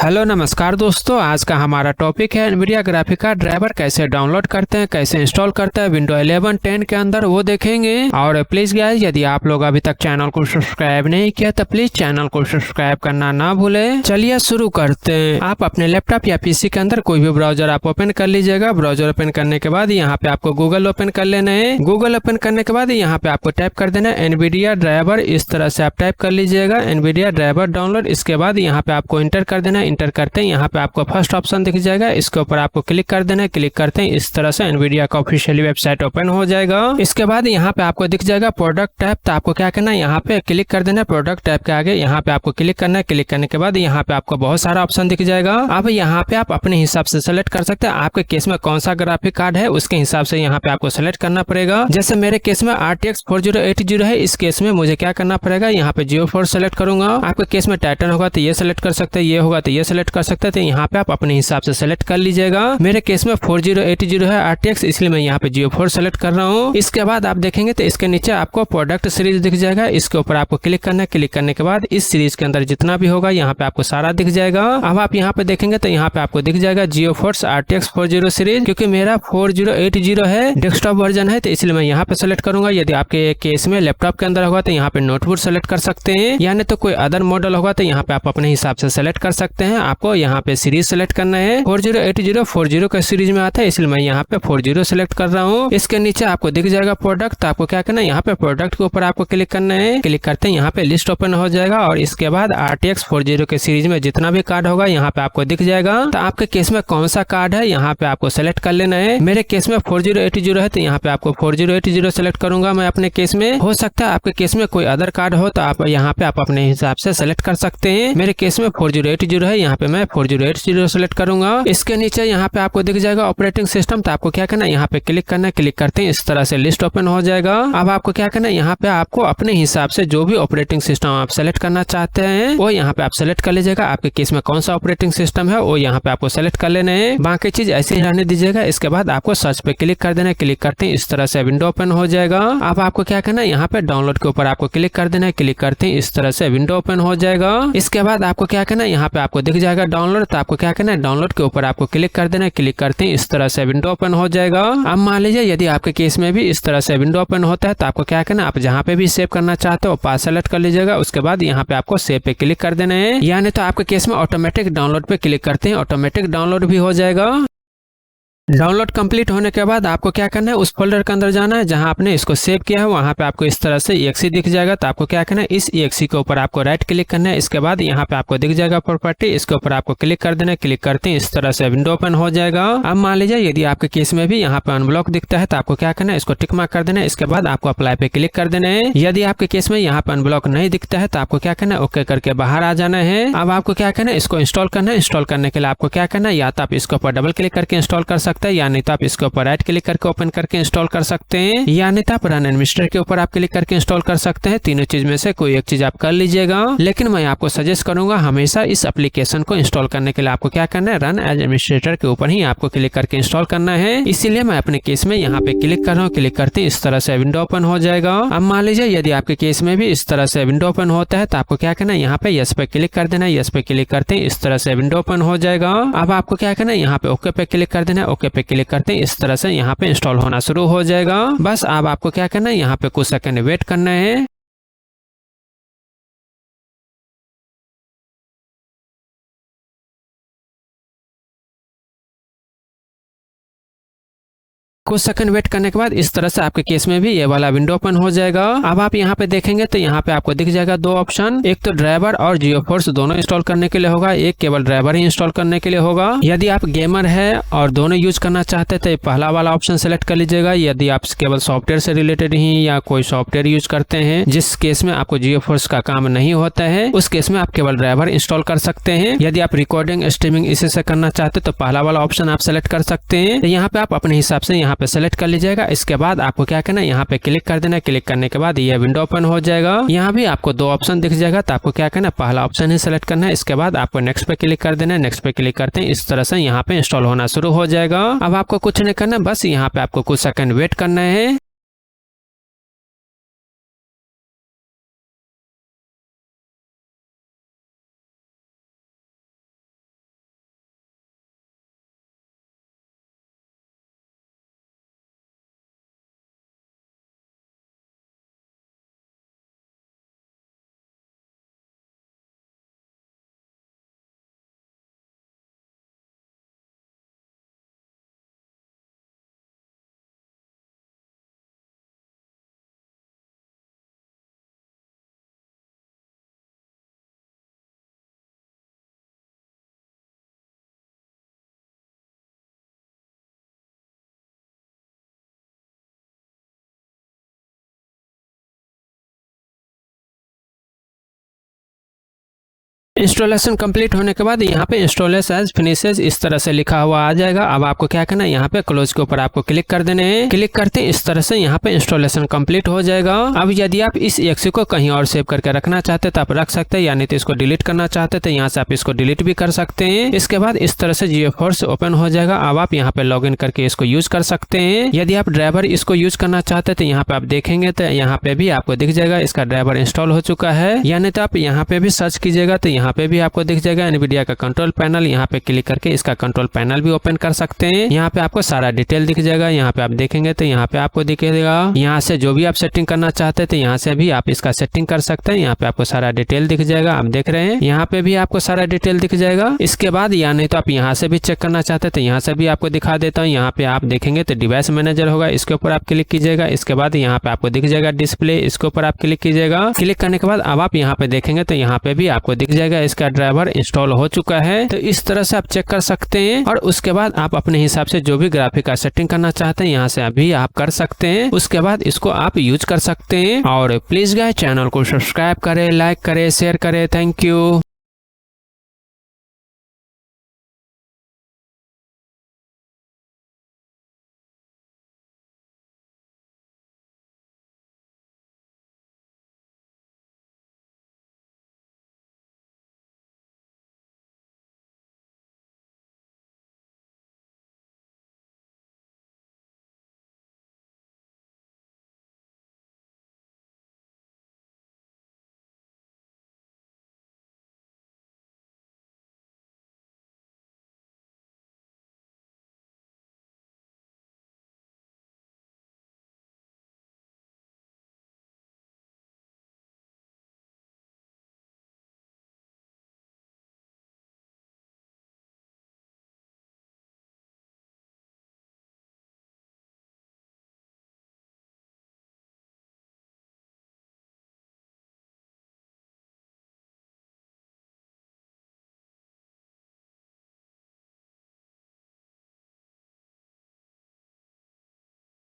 Hello नमस्कार दोस्तों, आज का हमारा टॉपिक है एनवीडिया ग्राफिक कार्ड ड्राइवर कैसे डाउनलोड करते हैं, कैसे इंस्टॉल करते हैं विंडो 11 10 के अंदर, वो देखेंगे। और प्लीज गाइस, यदि आप लोग अभी तक चैनल को सब्सक्राइब नहीं किया तो प्लीज चैनल को सब्सक्राइब करना ना भूले। चलिए शुरू करते हैं। आप अपने लैपटॉप या पीसी के अंदर कोई भी ब्राउजर आप ओपन कर लीजिएगा। ब्राउजर ओपन करने के बाद यहाँ पे आपको गूगल ओपन कर लेना है। गूगल ओपन करने के बाद यहाँ पे आपको टाइप कर देना है एनवीडिया ड्राइवर। इस तरह से आप टाइप कर लीजिएगा एनवीडिया ड्राइवर डाउनलोड। इसके बाद यहाँ पे आपको इंटर कर देना है। इंटर करते हैं यहाँ पे आपको फर्स्ट ऑप्शन दिख जाएगा, इसके ऊपर आपको क्लिक कर देना है। क्लिक करते हैं इस तरह से एनवीडिया का ऑफिशियल वेबसाइट ओपन हो जाएगा। इसके बाद यहाँ पे आपको दिख जाएगा प्रोडक्ट टैब। तो आपको क्या करना है, यहाँ पे क्लिक कर देना है प्रोडक्ट टैब के आगे। यहाँ पे आपको क्लिक करना है। क्लिक करने के बाद यहाँ पे आपको बहुत सारा ऑप्शन दिख जाएगा। अब यहाँ पे आप अपने हिसाब से सेलेक्ट कर सकते हैं। आपके केस में कौन सा ग्राफिक कार्ड है उसके हिसाब से यहाँ पे आपको सेलेक्ट करना पड़ेगा। जैसे मेरे केस में RTX 4080 है, इस केस में मुझे क्या करना पड़ेगा, यहाँ पे G4 सेलेक्ट करूंगा। आपके केस में टाइटन होगा तो ये सेलेक्ट कर सकते हैं, ये होगा तो ये सेलेक्ट कर सकते हैं। तो यहाँ पे आप अपने हिसाब से सेलेक्ट कर लीजिएगा। मेरे केस में 4080 है RTX, इसलिए मैं यहाँ पे G4 सेलेक्ट कर रहा हूँ। इसके बाद आप देखेंगे तो इसके नीचे आपको प्रोडक्ट सीरीज दिख जाएगा। इसके ऊपर आपको क्लिक करना है। क्लिक करने के बाद इस सीरीज के अंदर जितना भी होगा यहाँ पे आपको सारा दिख जाएगा। अब आप यहाँ पे देखेंगे तो यहाँ पे आपको दिख जाएगा GeForce RTX 40 सीरीज। क्योंकि मेरा 4080 है, डेस्कटॉप वर्जन है, तो इसलिए मैं यहाँ पे सेलेक्ट करूंगा। यदि आपके केस में लैपटॉप के अंदर होगा तो यहाँ पे नोटबुक सेलेक्ट कर सकते हैं, यानी तो कोई अदर मॉडल होगा तो यहाँ पे आप अपने हिसाब से सेलेक्ट कर सकते हैं। आपको यहाँ पे सीरीज सेलेक्ट करना है। 4080 का सीरीज में आता है, इसलिए मैं यहाँ पे 40 सेलेक्ट कर रहा हूँ। इसके नीचे आपको दिख जाएगा प्रोडक्ट। तो आपको क्या करना है, यहाँ पे प्रोडक्ट के ऊपर आपको क्लिक करना है। क्लिक करते हैं यहाँ पे लिस्ट ओपन हो जाएगा। और इसके बाद RTX 40 के सीरीज में जितना भी कार्ड होगा यहाँ पे आपको दिख जाएगा। तो आपके केस में कौन सा कार्ड है यहाँ पे आपको सेलेक्ट कर लेना है। मेरे केस में 4080 है, तो यहाँ पे आपको 4080 सेलेक्ट करूंगा मैं अपने केस में। हो सकता है आपके केस में कोई अदर कार्ड हो तो आप यहाँ पे आप अपने हिसाब से सेलेक्ट कर सकते हैं। मेरे केस में 4080 है, यहाँ पे मैं 4080 सेलेक्ट करूंगा। इसके नीचे यहाँ पे आपको दिख जाएगा ऑपरेटिंग सिस्टम। तो आपको क्या करना है, यहाँ पे क्लिक करना है। क्लिक करते हैं इस तरह से लिस्ट ओपन हो जाएगा। अब आपको क्या करना है, यहाँ पे आपको अपने हिसाब से जो भी ऑपरेटिंग सिस्टम आप सेलेक्ट करना चाहते हैं वो यहाँ पे आप सेलेक्ट कर लीजिएगा। आपके केस में कौन सा ऑपरेटिंग सिस्टम है वो यहाँ पे आपको सेलेक्ट कर लेना है। बाकी चीज ऐसे ही रहने दीजिएगा। इसके बाद आपको सर्च पे क्लिक कर देना है। क्लिक करते हैं इस तरह से विंडो ओपन हो जाएगा। अब आपको क्या करना है, यहाँ पे डाउनलोड के ऊपर आपको क्लिक कर देना है। क्लिक करते हैं इस तरह से विंडो ओपन हो जाएगा। इसके बाद आपको क्या करना है, यहाँ पे आपको दिख जाएगा डाउनलोड। तो आपको क्या करना है, डाउनलोड के ऊपर आपको क्लिक कर देना है। क्लिक करते हैं इस तरह से विंडो ओपन हो जाएगा। अब मान लीजिए यदि आपके केस में भी इस तरह से विंडो ओपन होता है तो आपको क्या करना है, आप जहाँ पे भी सेव करना चाहते हो पास सेलेक्ट कर लीजिएगा। उसके बाद यहाँ पे आपको सेव पे क्लिक कर देना है। यानी तो आपके केस में ऑटोमेटिक डाउनलोड पे क्लिक करते हैं, ऑटोमेटिक डाउनलोड भी हो जाएगा। डाउनलोड कंप्लीट होने के बाद आपको क्या करना है, उस फोल्डर के अंदर जाना है जहां आपने इसको सेव किया है। वहां पे आपको इस तरह से exe दिख जाएगा। तो आपको क्या करना है, इस exe के ऊपर आपको राइट क्लिक करना है। इसके बाद यहाँ पे आपको दिख जाएगा प्रॉपर्टी, इसके ऊपर आपको क्लिक कर देना है। क्लिक करते हैं इस तरह से विंडो ओपन हो जाएगा। अब मान लीजिए यदि आपके केस में भी यहाँ पे अनब्लॉक दिखता है तो आपको क्या करना है, इसको टिक मार्क कर देना है। इसके बाद आपको अप्लाई पे क्लिक कर देना है। यदि आपके केस में यहाँ पे अनब्लॉक नहीं दिखता है तो आपको क्या करना है, ओके करके बाहर आ जाना है। अब आपको क्या करना है, इसको इंस्टॉल करना है। इंस्टॉल करने के लिए आपको क्या करना है, या तो आप इसके ऊपर डबल क्लिक करके इंस्टॉल कर सकते हैं, या नहीं तो आप इसके ऊपर राइट क्लिक करके ओपन करके इंस्टॉल कर सकते हैं, या नहीं तो आप रन एडमिनिस्ट्रेटर के ऊपर आप क्लिक करके इंस्टॉल कर सकते हैं। तीनों चीज में से कोई एक चीज आप कर लीजिएगा। लेकिन मैं आपको सजेस्ट करूंगा हमेशा इस एप्लीकेशन को इंस्टॉल करने के लिए आपको क्या करना है, रन एज एडमिनिस्ट्रेटर के ऊपर ही आपको क्लिक करके इंस्टॉल करना है। इसीलिए मैं अपने केस में यहाँ पे क्लिक कर रहा हूँ। क्लिक करते हैं इस तरह से विंडो ओपन हो जाएगा। अब मान लीजिए यदि आपके केस में भी इस तरह से विंडो ओपन होता है तो आपको क्या करना है, यहाँ पे यस पे क्लिक कर देना है। यस पे क्लिक करते हैं इस तरह से विंडो ओपन हो जाएगा। अब आपको क्या करना है, यहाँ पे ओके पे क्लिक कर देना है। ओके पे क्लिक करते हैं इस तरह से यहाँ पे इंस्टॉल होना शुरू हो जाएगा। बस अब आपको क्या करना है, यहाँ पे कुछ सेकंड वेट करना है। कुछ सेकंड वेट करने के बाद इस तरह से आपके केस में भी ये वाला विंडो ओपन हो जाएगा। अब आप यहाँ पे देखेंगे तो यहाँ पे आपको दिख जाएगा दो ऑप्शन, एक तो ड्राइवर और GeForce दोनों इंस्टॉल करने के लिए होगा, एक केवल ड्राइवर ही इंस्टॉल करने के लिए होगा। यदि आप गेमर है और दोनों यूज करना चाहते हैं तो पहला वाला ऑप्शन सेलेक्ट कर लीजिएगा। यदि आप केवल सॉफ्टवेयर से रिलेटेड ही या कोई सॉफ्टवेयर यूज करते हैं जिस केस में आपको GeForce का काम नहीं होता है, उस केस में आप केवल ड्राइवर इंस्टॉल कर सकते हैं। यदि आप रिकॉर्डिंग स्ट्रीमिंग इसी से करना चाहते हैं तो पहला वाला ऑप्शन आप सेलेक्ट कर सकते हैं। तो यहाँ पे आप अपने हिसाब से यहाँ पे सेलेक्ट कर लीजिएगा। इसके बाद आपको क्या करना है, यहाँ पे क्लिक कर देना है। क्लिक करने के बाद ये विंडो ओपन हो जाएगा। यहाँ भी आपको दो ऑप्शन दिख जाएगा। तो आपको क्या करना है, पहला ऑप्शन ही सेलेक्ट करना है। इसके बाद आपको नेक्स्ट पे क्लिक कर देना है। नेक्स्ट पे क्लिक करते हैं इस तरह से यहाँ पे इंस्टॉल होना शुरू हो जाएगा। अब आपको कुछ नहीं करना, बस यहाँ पे आपको कुछ सेकंड वेट करना है। इंस्टॉलेशन कंप्लीट होने के बाद यहाँ पे इंस्टॉलेशन एज फिनिशेज इस तरह से लिखा हुआ आ जाएगा। अब आपको क्या करना है, यहाँ पे क्लोज के ऊपर आपको क्लिक कर देने हैं। क्लिक करते इस तरह से यहाँ पे इंस्टॉलेशन कंप्लीट हो जाएगा। अब यदि आप इस एक्स को कहीं और सेव करके रखना चाहते तो आप रख सकते हैं, यानी तो इसको डिलीट करना चाहते तो यहाँ से आप इसको डिलीट भी कर सकते हैं। इसके बाद इस तरह से GeForce ओपन हो जाएगा। अब आप यहाँ पे लॉगिन करके इसको यूज कर सकते हैं। यदि आप ड्राइवर इसको यूज करना चाहते तो यहाँ पे आप देखेंगे तो यहाँ पे भी आपको दिख जाएगा इसका ड्राइवर इंस्टॉल हो चुका है। यानी तो आप यहाँ पे भी सर्च कीजिएगा तो यहाँ पे भी आपको दिख जाएगा एनवीडिया का कंट्रोल पैनल। यहाँ पे क्लिक करके इसका कंट्रोल पैनल भी ओपन कर सकते हैं। यहाँ पे आपको सारा डिटेल दिख जाएगा। यहाँ पे आप देखेंगे तो यहाँ पे आपको दिखेगा, यहाँ से जो भी आप सेटिंग करना चाहते हैं तो यहाँ से भी आप इसका सेटिंग कर सकते हैं। यहाँ पे आपको सारा डिटेल दिख जाएगा, आप देख रहे हैं यहाँ पे भी आपको सारा डिटेल दिख जाएगा। इसके बाद या नहीं तो आप यहाँ से भी चेक करना चाहते हैं तो यहाँ से भी आपको दिखा देता हूँ। यहाँ पे आप देखेंगे तो डिवाइस मैनेजर होगा, इसके ऊपर आप क्लिक कीजिएगा। इसके बाद यहाँ पे आपको दिख जाएगा डिस्प्ले, इसके ऊपर आप क्लिक कीजिएगा। क्लिक करने के बाद अब आप यहाँ पे देखेंगे तो यहाँ पे भी आपको दिख जाएगा इसका ड्राइवर इंस्टॉल हो चुका है। तो इस तरह से आप चेक कर सकते हैं और उसके बाद आप अपने हिसाब से जो भी ग्राफिक का सेटिंग करना चाहते हैं यहाँ से अभी आप कर सकते हैं। उसके बाद इसको आप यूज कर सकते हैं। और प्लीज गाइस चैनल को सब्सक्राइब करें, लाइक करें, शेयर करें। Thank you.